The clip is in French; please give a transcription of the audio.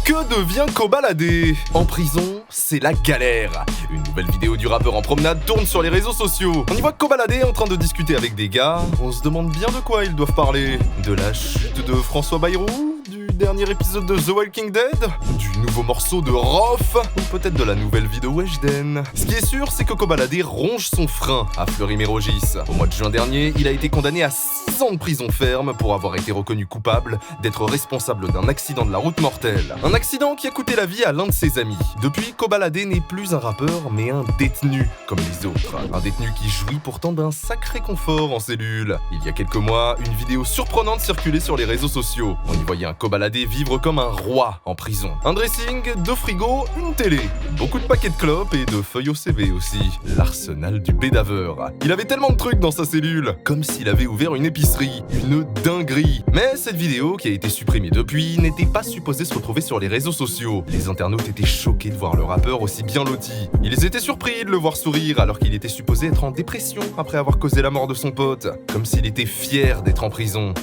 Que devient Kobalade? En prison, c'est la galère. Une nouvelle vidéo du rappeur en promenade tourne sur les réseaux sociaux. On y voit Kobalade en train de discuter avec des gars. On se demande bien de quoi ils doivent parler. De la chute de François Bayrou? Du dernier épisode de The Walking Dead? Du nouveau morceau de Rof? Ou peut-être de la nouvelle vie de Weshden? Ce qui est sûr, c'est que Kobalade ronge son frein à Fleury-Mérogis. Au mois de juin dernier, il a été condamné à 6 ans de prison ferme pour avoir été reconnu coupable d'être responsable d'un accident de la route mortel. Un accident qui a coûté la vie à l'un de ses amis. Depuis, Kobalade n'est plus un rappeur, mais un détenu, comme les autres. Un détenu qui jouit pourtant d'un sacré confort en cellule. Il y a quelques mois, une vidéo surprenante circulait sur les réseaux sociaux. On y voyait un Kobalade vivre comme un roi en prison. Un dressing, 2 frigos, une télé. Beaucoup de paquets de clopes et de feuilles au CV aussi. L'arsenal du bédaveur. Il avait tellement de trucs dans sa cellule, comme s'il avait ouvert une épicerie. Une dinguerie. Mais cette vidéo, qui a été supprimée depuis, n'était pas supposée se retrouver sur les réseaux sociaux. Les internautes étaient choqués de voir le rappeur aussi bien loti. Ils étaient surpris de le voir sourire alors qu'il était supposé être en dépression après avoir causé la mort de son pote. Comme s'il était fier d'être en prison.